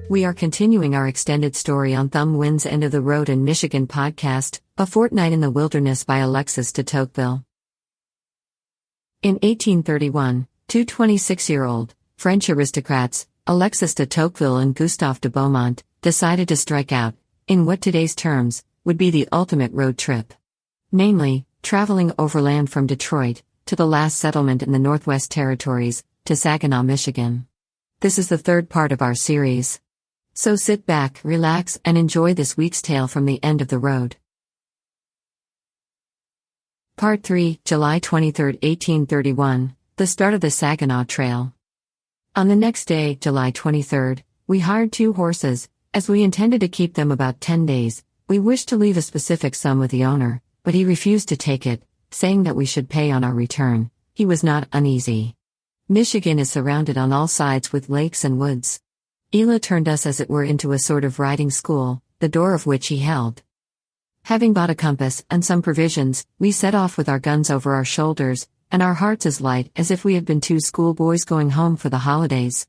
We are continuing our extended story on Thumb Wind's End of the Road in Michigan podcast, A Fortnight in the Wilderness by Alexis de Tocqueville. In 1831, two 26-year-old French aristocrats, Alexis de Tocqueville and Gustave de Beaumont, decided to strike out, in what today's terms, would be the ultimate road trip. Namely, traveling overland from Detroit, to the last settlement in the Northwest Territories, to Saginaw, Michigan. This is the third part of our series. So sit back, relax, and enjoy this week's tale from the end of the road. Part 3, July 23, 1831, the start of the Saginaw Trail. On the next day, July 23, we hired 2 horses, as we intended to keep them about 10 days. We wished to leave a specific sum with the owner, but he refused to take it, saying that we should pay on our return. He was not uneasy. Michigan is surrounded on all sides with lakes and woods. Ela turned us as it were into a sort of riding school, the door of which he held. Having bought a compass and some provisions, we set off with our guns over our shoulders, and our hearts as light as if we had been 2 schoolboys going home for the holidays.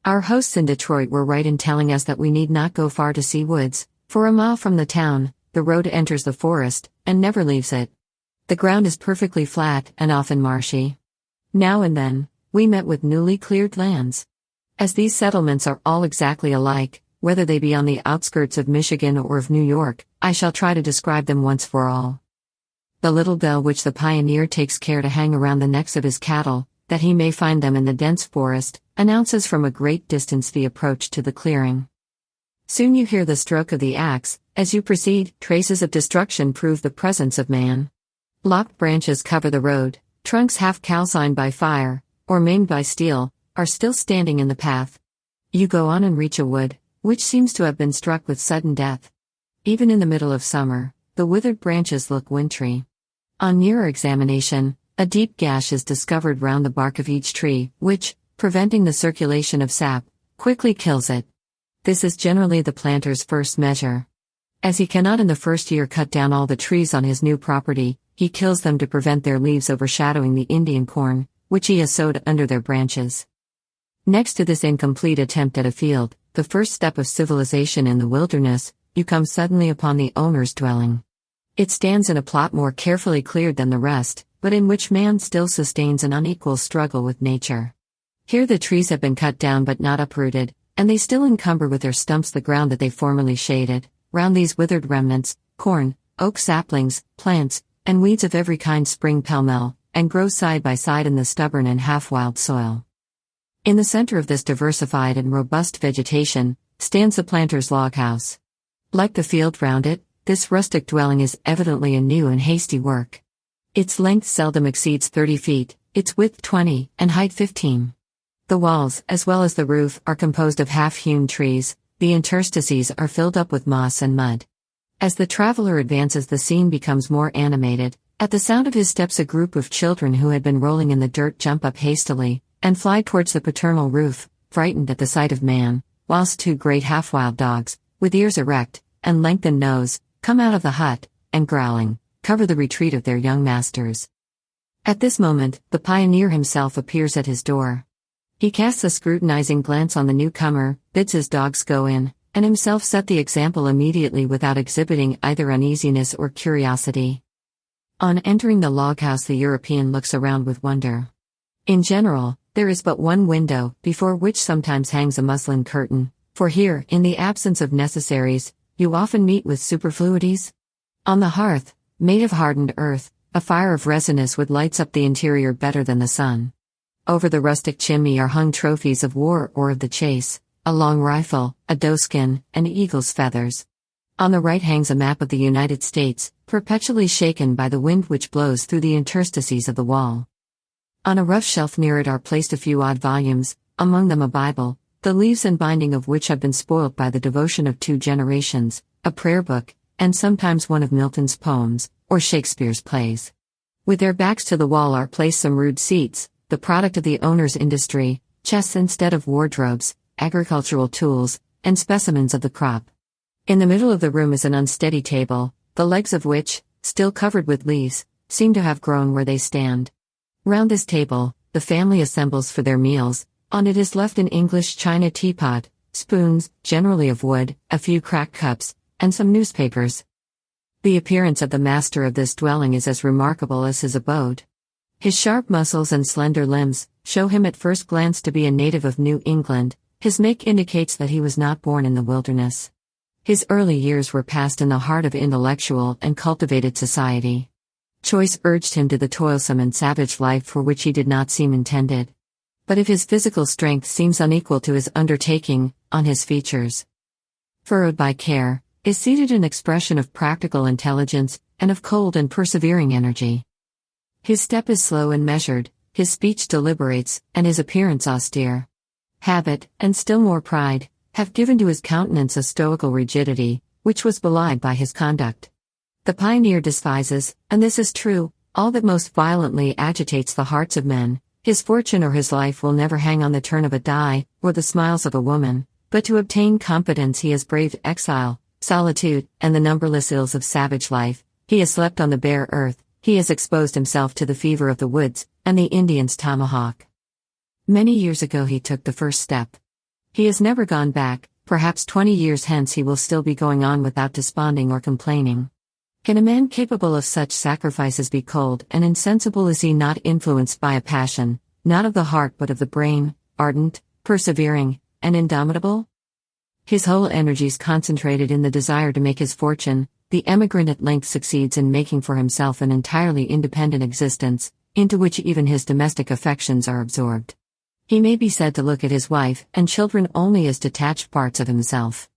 Our hosts in Detroit were right in telling us that we need not go far to see woods, for a mile from the town, the road enters the forest, and never leaves it. The ground is perfectly flat and often marshy. Now and then, we met with newly cleared lands. As these settlements are all exactly alike, whether they be on the outskirts of Michigan or of New York, I shall try to describe them once for all. The little bell which the pioneer takes care to hang around the necks of his cattle, that he may find them in the dense forest, announces from a great distance the approach to the clearing. Soon you hear the stroke of the axe. As you proceed, traces of destruction prove the presence of man. Lopped branches cover the road, trunks half calcined by fire, or maimed by steel, are still standing in the path. You go on and reach a wood, which seems to have been struck with sudden death. Even in the middle of summer, the withered branches look wintry. On nearer examination, a deep gash is discovered round the bark of each tree, which, preventing the circulation of sap, quickly kills it. This is generally the planter's first measure. As he cannot in the first year cut down all the trees on his new property, he kills them to prevent their leaves overshadowing the Indian corn, which he has sowed under their branches. Next to this incomplete attempt at a field, the first step of civilization in the wilderness, you come suddenly upon the owner's dwelling. It stands in a plot more carefully cleared than the rest, but in which man still sustains an unequal struggle with nature. Here the trees have been cut down but not uprooted, and they still encumber with their stumps the ground that they formerly shaded. Round these withered remnants, corn, oak saplings, plants, and weeds of every kind spring pell-mell, and grow side by side in the stubborn and half-wild soil. In the center of this diversified and robust vegetation, stands the planter's log house. Like the field round it, this rustic dwelling is evidently a new and hasty work. Its length seldom exceeds 30 feet, its width 20, and height 15. The walls, as well as the roof, are composed of half-hewn trees. The interstices are filled up with moss and mud. As the traveler advances, the scene becomes more animated. At the sound of his steps, a group of children who had been rolling in the dirt jump up hastily, and fly towards the paternal roof, frightened at the sight of man, whilst 2 great half-wild dogs, with ears erect, and lengthened nose, come out of the hut, and growling, cover the retreat of their young masters. At this moment, the pioneer himself appears at his door. He casts a scrutinizing glance on the newcomer, bids his dogs go in, and himself set the example immediately without exhibiting either uneasiness or curiosity. On entering the log house, the European looks around with wonder. In general, there is but one window, before which sometimes hangs a muslin curtain, for here, in the absence of necessaries, you often meet with superfluities. On the hearth, made of hardened earth, a fire of resinous wood lights up the interior better than the sun. Over the rustic chimney are hung trophies of war or of the chase, a long rifle, a doeskin, and eagle's feathers. On the right hangs a map of the United States, perpetually shaken by the wind which blows through the interstices of the wall. On a rough shelf near it are placed a few odd volumes, among them a Bible, the leaves and binding of which have been spoilt by the devotion of 2 generations, a prayer book, and sometimes one of Milton's poems, or Shakespeare's plays. With their backs to the wall are placed some rude seats, the product of the owner's industry, chests instead of wardrobes, agricultural tools, and specimens of the crop. In the middle of the room is an unsteady table, the legs of which, still covered with leaves, seem to have grown where they stand. Round this table, the family assembles for their meals. On it is left an English china teapot, spoons, generally of wood, a few cracked cups, and some newspapers. The appearance of the master of this dwelling is as remarkable as his abode. His sharp muscles and slender limbs show him at first glance to be a native of New England. His make indicates that he was not born in the wilderness. His early years were passed in the heart of intellectual and cultivated society. Choice urged him to the toilsome and savage life for which he did not seem intended. But if his physical strength seems unequal to his undertaking, on his features, furrowed by care, is seated an expression of practical intelligence and of cold and persevering energy. His step is slow and measured, his speech deliberates, and his appearance austere. Habit, and still more pride, have given to his countenance a stoical rigidity, which was belied by his conduct. The pioneer despises, and this is true, all that most violently agitates the hearts of men. His fortune or his life will never hang on the turn of a die, or the smiles of a woman, but to obtain competence he has braved exile, solitude, and the numberless ills of savage life. He has slept on the bare earth, he has exposed himself to the fever of the woods, and the Indian's tomahawk. Many years ago he took the first step. He has never gone back. Perhaps 20 years hence he will still be going on without desponding or complaining. Can a man capable of such sacrifices be cold and insensible? Is he not influenced by a passion, not of the heart but of the brain, ardent, persevering, and indomitable? His whole energies concentrated in the desire to make his fortune, the emigrant at length succeeds in making for himself an entirely independent existence, into which even his domestic affections are absorbed. He may be said to look at his wife and children only as detached parts of himself.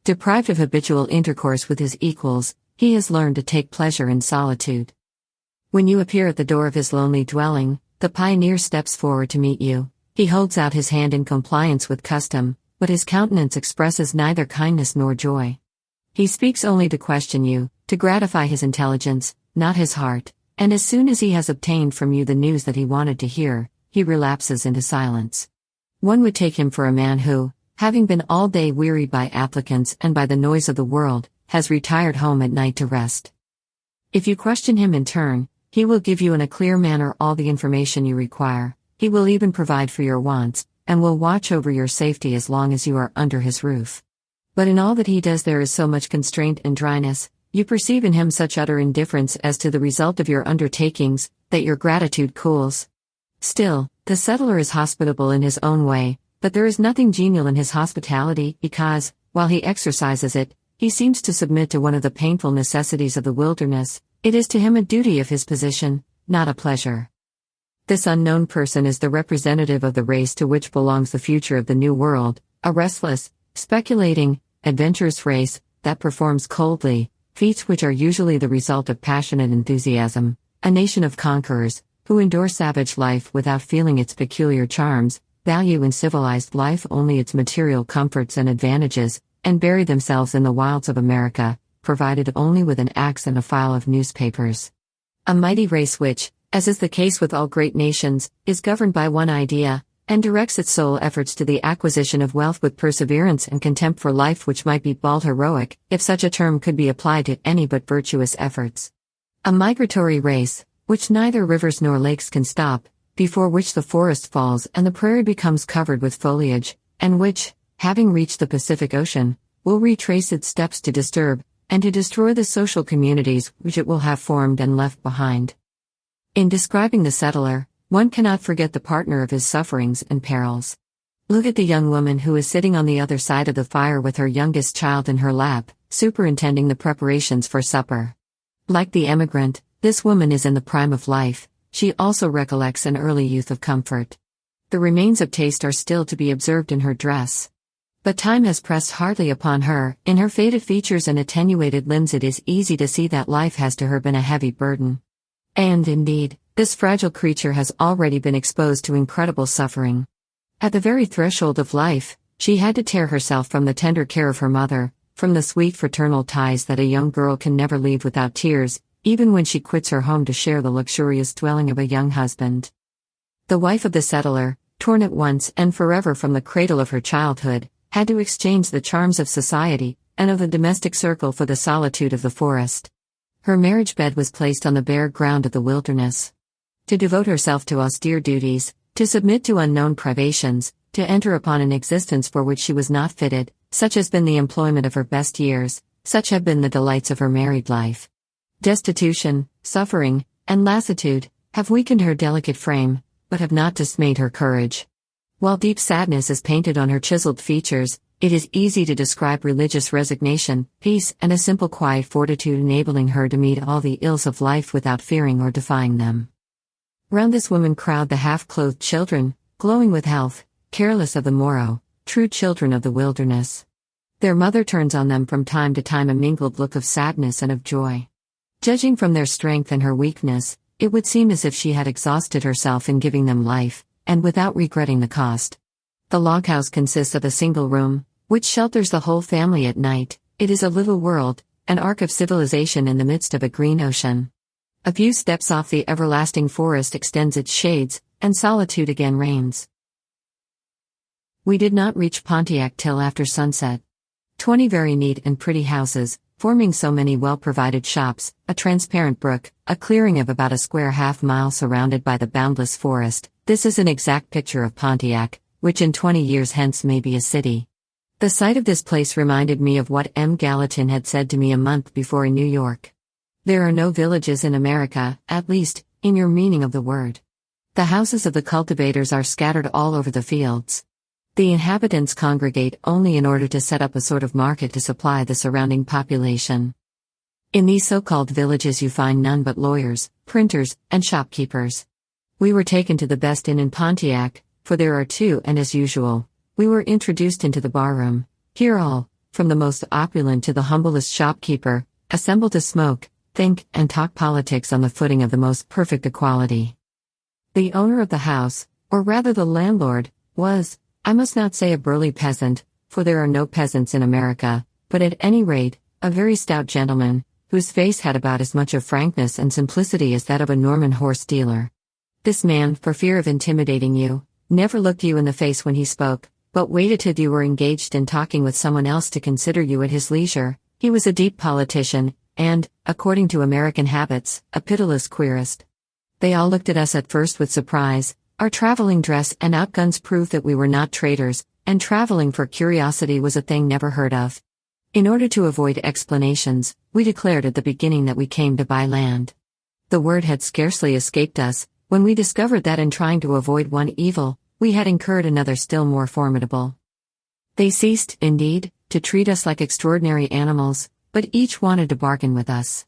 Deprived of habitual intercourse with his equals, he has learned to take pleasure in solitude. When you appear at the door of his lonely dwelling, the pioneer steps forward to meet you. He holds out his hand in compliance with custom, but his countenance expresses neither kindness nor joy. He speaks only to question you, to gratify his intelligence, not his heart, and as soon as he has obtained from you the news that he wanted to hear, he relapses into silence. One would take him for a man who, having been all day wearied by applicants and by the noise of the world, has retired home at night to rest. If you question him in turn, he will give you in a clear manner all the information you require. He will even provide for your wants, and will watch over your safety as long as you are under his roof. But in all that he does there is so much constraint and dryness, you perceive in him such utter indifference as to the result of your undertakings, that your gratitude cools. Still, the settler is hospitable in his own way, but there is nothing genial in his hospitality because, while he exercises it, he seems to submit to one of the painful necessities of the wilderness. It is to him a duty of his position, not a pleasure. This unknown person is the representative of the race to which belongs the future of the New World, a restless, speculating, adventurous race that performs coldly feats which are usually the result of passionate enthusiasm, a nation of conquerors, who endure savage life without feeling its peculiar charms, value in civilized life only its material comforts and advantages, and bury themselves in the wilds of America, provided only with an axe and a file of newspapers. A mighty race which, as is the case with all great nations, is governed by one idea, and directs its sole efforts to the acquisition of wealth with perseverance and contempt for life which might be called heroic, if such a term could be applied to any but virtuous efforts. A migratory race, which neither rivers nor lakes can stop, before which the forest falls and the prairie becomes covered with foliage, and which, having reached the Pacific Ocean, will retrace its steps to disturb, and to destroy the social communities which it will have formed and left behind. In describing the settler, one cannot forget the partner of his sufferings and perils. Look at the young woman who is sitting on the other side of the fire with her youngest child in her lap, superintending the preparations for supper. Like the emigrant, this woman is in the prime of life. She also recollects an early youth of comfort. The remains of taste are still to be observed in her dress. But time has pressed hardly upon her. In her faded features and attenuated limbs it is easy to see that life has to her been a heavy burden. And, indeed, this fragile creature has already been exposed to incredible suffering. At the very threshold of life, she had to tear herself from the tender care of her mother, from the sweet fraternal ties that a young girl can never leave without tears, even when she quits her home to share the luxurious dwelling of a young husband. The wife of the settler, torn at once and forever from the cradle of her childhood, had to exchange the charms of society and of the domestic circle for the solitude of the forest. Her marriage bed was placed on the bare ground of the wilderness. To devote herself to austere duties, to submit to unknown privations, to enter upon an existence for which she was not fitted. Such has been the employment of her best years, such have been the delights of her married life. Destitution, suffering, and lassitude have weakened her delicate frame, but have not dismayed her courage. While deep sadness is painted on her chiseled features, it is easy to describe religious resignation, peace, and a simple quiet fortitude enabling her to meet all the ills of life without fearing or defying them. Round this woman crowd the half-clothed children, glowing with health, careless of the morrow, true children of the wilderness. Their mother turns on them from time to time a mingled look of sadness and of joy. Judging from their strength and her weakness, it would seem as if she had exhausted herself in giving them life, and without regretting the cost. The log house consists of a single room, which shelters the whole family at night. It is a little world, an ark of civilization in the midst of a green ocean. A few steps off the everlasting forest extends its shades, and solitude again reigns. We did not reach Pontiac till after sunset. 20 very neat and pretty houses, forming so many well-provided shops, a transparent brook, a clearing of about a square half-mile surrounded by the boundless forest. This is an exact picture of Pontiac, which in 20 years hence may be a city. The sight of this place reminded me of what M. Gallatin had said to me a month before in New York. There are no villages in America, at least, in your meaning of the word. The houses of the cultivators are scattered all over the fields. The inhabitants congregate only in order to set up a sort of market to supply the surrounding population. In these so-called villages you find none but lawyers, printers, and shopkeepers. We were taken to the best inn in Pontiac, for there are two, and as usual, we were introduced into the barroom. Here all, from the most opulent to the humblest shopkeeper, assemble to smoke, think, and talk politics on the footing of the most perfect equality. The owner of the house, or rather the landlord, was, I must not say a burly peasant, for there are no peasants in America, but at any rate, a very stout gentleman, whose face had about as much of frankness and simplicity as that of a Norman horse dealer. This man, for fear of intimidating you, never looked you in the face when he spoke, but waited till you were engaged in talking with someone else to consider you at his leisure. He was a deep politician, and, according to American habits, a pitiless querist. They all looked at us at first with surprise. Our traveling dress and outguns proved that we were not traders, and traveling for curiosity was a thing never heard of. In order to avoid explanations, we declared at the beginning that we came to buy land. The word had scarcely escaped us, when we discovered that in trying to avoid one evil, we had incurred another still more formidable. They ceased, indeed, to treat us like extraordinary animals, but each wanted to bargain with us.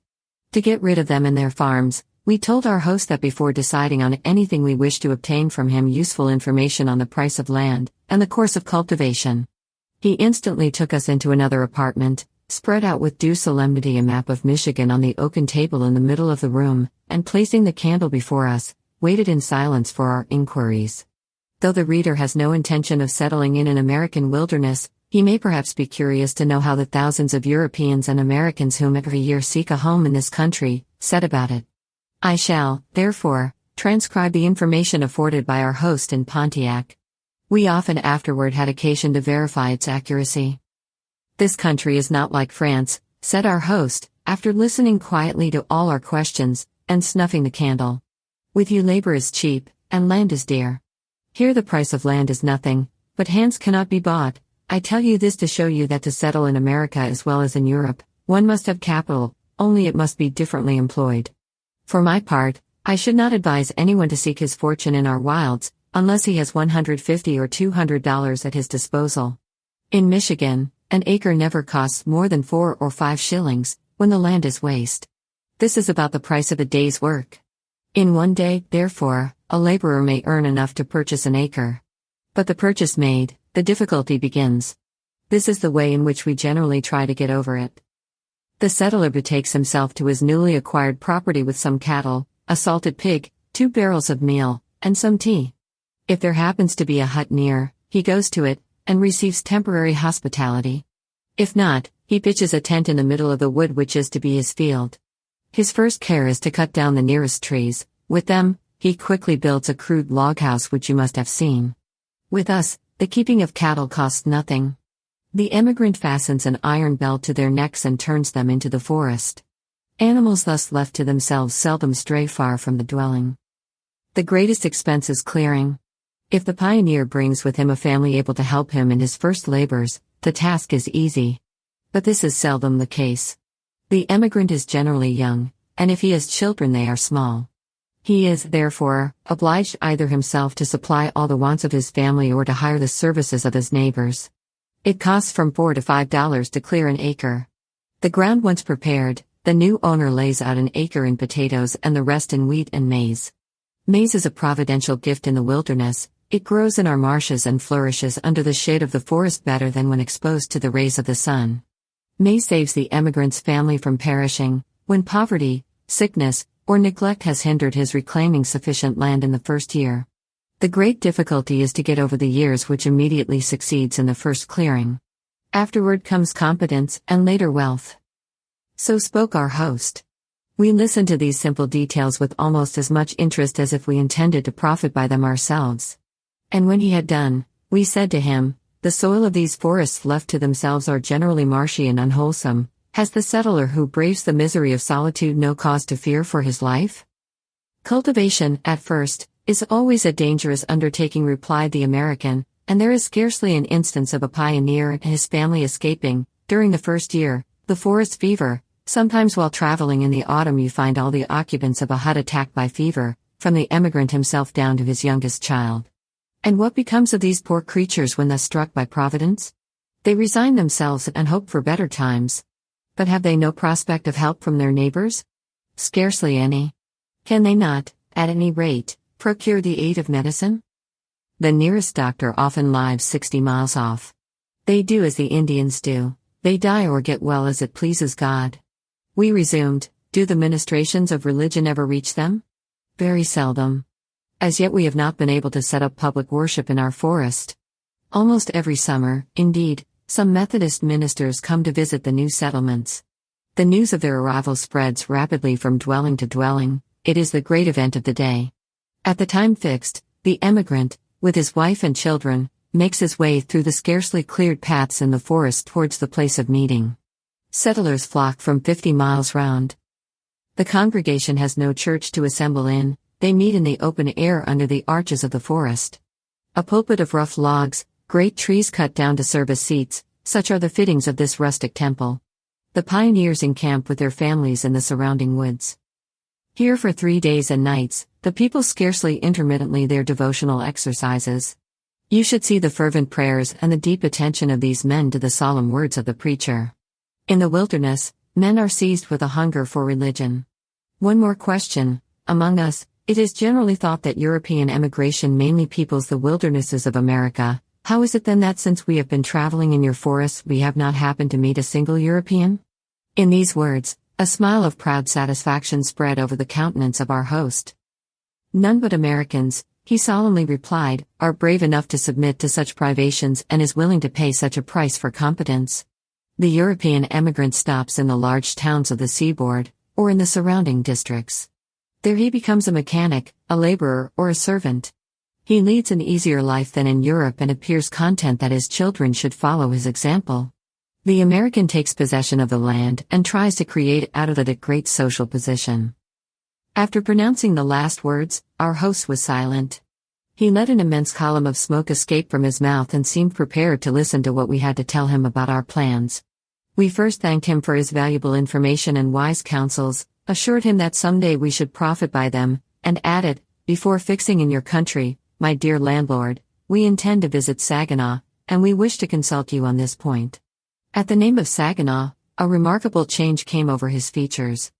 To get rid of them and their farms, we told our host that before deciding on anything we wished to obtain from him useful information on the price of land, and the course of cultivation. He instantly took us into another apartment, spread out with due solemnity a map of Michigan on the oaken table in the middle of the room, and placing the candle before us, waited in silence for our inquiries. Though the reader has no intention of settling in an American wilderness, he may perhaps be curious to know how the thousands of Europeans and Americans whom every year seek a home in this country, set about it. I shall, therefore, transcribe the information afforded by our host in Pontiac. We often afterward had occasion to verify its accuracy. This country is not like France, said our host, after listening quietly to all our questions, and snuffing the candle. With you labor is cheap, and land is dear. Here the price of land is nothing, but hands cannot be bought. I tell you this to show you that to settle in America as well as in Europe, one must have capital, only it must be differently employed. For my part, I should not advise anyone to seek his fortune in our wilds, unless he has $150 or $200 at his disposal. In Michigan, an acre never costs more than 4 or 5 shillings, when the land is waste. This is about the price of a day's work. In one day, therefore, a laborer may earn enough to purchase an acre. But the purchase made, the difficulty begins. This is the way in which we generally try to get over it. The settler betakes himself to his newly acquired property with some cattle, a salted pig, 2 barrels of meal, and some tea. If there happens to be a hut near, he goes to it, and receives temporary hospitality. If not, he pitches a tent in the middle of the wood which is to be his field. His first care is to cut down the nearest trees. With them, he quickly builds a crude log house which you must have seen. With us, the keeping of cattle costs nothing. The emigrant fastens an iron belt to their necks and turns them into the forest. Animals thus left to themselves seldom stray far from the dwelling. The greatest expense is clearing. If the pioneer brings with him a family able to help him in his first labors, the task is easy. But this is seldom the case. The emigrant is generally young, and if he has children they are small. He is, therefore, obliged either himself to supply all the wants of his family or to hire the services of his neighbors. It costs from $4 to $5 to clear an acre. The ground once prepared, the new owner lays out an acre in potatoes and the rest in wheat and maize. Maize is a providential gift in the wilderness. It grows in our marshes and flourishes under the shade of the forest better than when exposed to the rays of the sun. Maize saves the emigrant's family from perishing, when poverty, sickness, or neglect has hindered his reclaiming sufficient land in the first year. The great difficulty is to get over the years which immediately succeeds in the first clearing. Afterward comes competence and later wealth. So spoke our host. We listened to these simple details with almost as much interest as if we intended to profit by them ourselves. And when he had done, we said to him, "The soil of these forests left to themselves are generally marshy and unwholesome. Has the settler who braves the misery of solitude no cause to fear for his life?" "Cultivation, at first, is always a dangerous undertaking," replied the American, "and there is scarcely an instance of a pioneer and his family escaping, during the first year, the forest fever. Sometimes while traveling in the autumn you find all the occupants of a hut attacked by fever, from the emigrant himself down to his youngest child. And what becomes of these poor creatures when thus struck by Providence? They resign themselves and hope for better times. But have they no prospect of help from their neighbors? Scarcely any. Can they not, at any rate, procure the aid of medicine? The nearest doctor often lives 60 miles off. They do as the Indians do, they die or get well as it pleases God." We resumed, "Do the ministrations of religion ever reach them?" "Very seldom. As yet we have not been able to set up public worship in our forest. Almost every summer, indeed, some Methodist ministers come to visit the new settlements. The news of their arrival spreads rapidly from dwelling to dwelling. It is the great event of the day. At the time fixed, the emigrant, with his wife and children, makes his way through the scarcely cleared paths in the forest towards the place of meeting. Settlers flock from 50 miles round. The congregation has no church to assemble in, they meet in the open air under the arches of the forest. A pulpit of rough logs, great trees cut down to serve as seats, such are the fittings of this rustic temple. The pioneers encamp with their families in the surrounding woods. Here for 3 days and nights, the people scarcely intermittently their devotional exercises. You should see the fervent prayers and the deep attention of these men to the solemn words of the preacher. In the wilderness, men are seized with a hunger for religion. One more question. Among us, it is generally thought that European emigration mainly peoples the wildernesses of America. How is it then that since we have been traveling in your forests we have not happened to meet a single European?" In these words, a smile of proud satisfaction spread over the countenance of our host. "None but Americans," he solemnly replied, "are brave enough to submit to such privations and is willing to pay such a price for competence. The European emigrant stops in the large towns of the seaboard, or in the surrounding districts. There he becomes a mechanic, a laborer, or a servant. He leads an easier life than in Europe and appears content that his children should follow his example. The American takes possession of the land and tries to create out of it a great social position." After pronouncing the last words, our host was silent. He let an immense column of smoke escape from his mouth and seemed prepared to listen to what we had to tell him about our plans. We first thanked him for his valuable information and wise counsels, assured him that someday we should profit by them, and added, "Before fixing in your country, my dear landlord, we intend to visit Saginaw, and we wish to consult you on this point." At the name of Saginaw, a remarkable change came over his features.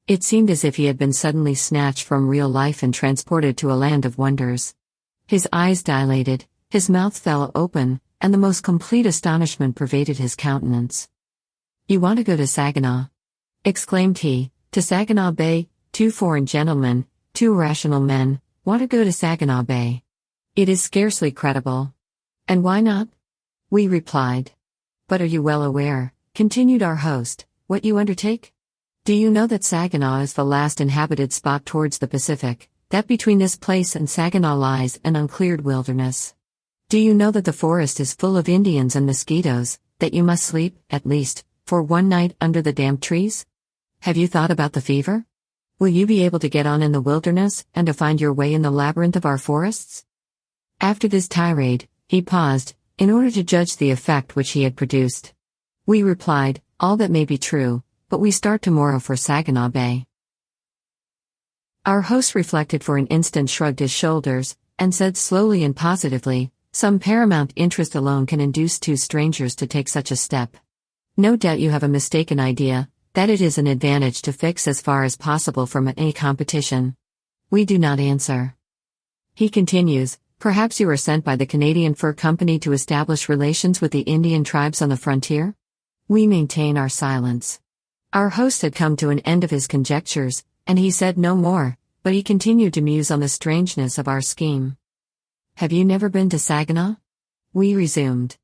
It seemed as if he had been suddenly snatched from real life and transported to a land of wonders. His eyes dilated, his mouth fell open, and the most complete astonishment pervaded his countenance. "You want to go to Saginaw?" exclaimed he. "To Saginaw Bay? 2 foreign gentlemen, 2 rational men, want to go to Saginaw Bay? It is scarcely credible." "And why not?" we replied. "But are you well aware," continued our host, "what you undertake? Do you know that Saginaw is the last inhabited spot towards the Pacific, that between this place and Saginaw lies an uncleared wilderness? Do you know that the forest is full of Indians and mosquitoes, that you must sleep, at least, for 1 night under the damp trees? Have you thought about the fever? Will you be able to get on in the wilderness, and to find your way in the labyrinth of our forests?" After this tirade, he paused, in order to judge the effect which he had produced. We replied, "All that may be true, but we start tomorrow for Saginaw Bay." Our host reflected for an instant, shrugged his shoulders, and said slowly and positively, "Some paramount interest alone can induce two strangers to take such a step. No doubt you have a mistaken idea, that it is an advantage to fix as far as possible from any competition." We do not answer. He continues, "Perhaps you are sent by the Canadian Fur Company to establish relations with the Indian tribes on the frontier?" We maintain our silence. Our host had come to an end of his conjectures, and he said no more, but he continued to muse on the strangeness of our scheme. "Have you never been to Saginaw?" We resumed.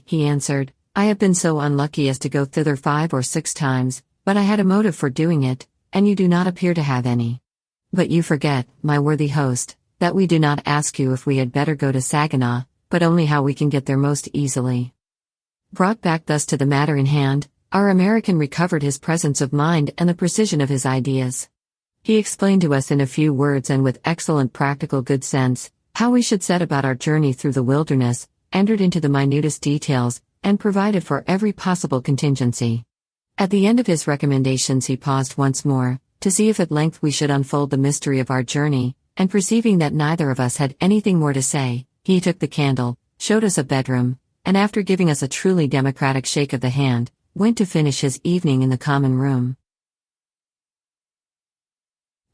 He answered, "I have been so unlucky as to go thither 5 or 6 times, but I had a motive for doing it, and you do not appear to have any. But you forget, my worthy host, that we do not ask you if we had better go to Saginaw, but only how we can get there most easily." Brought back thus to the matter in hand, our American recovered his presence of mind and the precision of his ideas. He explained to us in a few words and with excellent practical good sense, how we should set about our journey through the wilderness, entered into the minutest details, and provided for every possible contingency. At the end of his recommendations he paused once more, to see if at length we should unfold the mystery of our journey, and perceiving that neither of us had anything more to say, he took the candle, showed us a bedroom, and after giving us a truly democratic shake of the hand, went to finish his evening in the common room.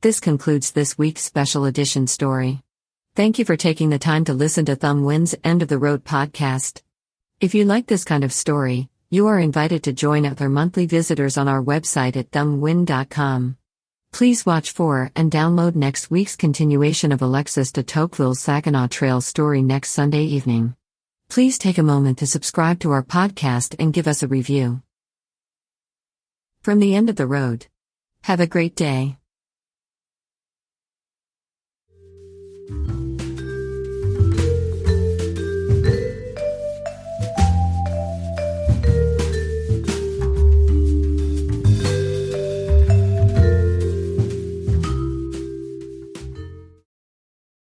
This concludes this week's special edition story. Thank you for taking the time to listen to Thumbwind's End of the Road podcast. If you like this kind of story, you are invited to join other monthly visitors on our website at thumbwind.com. Please watch for and download next week's continuation of Alexis de Tocqueville's Saginaw Trail story next Sunday evening. Please take a moment to subscribe to our podcast and give us a review. From the end of the road. Have a great day.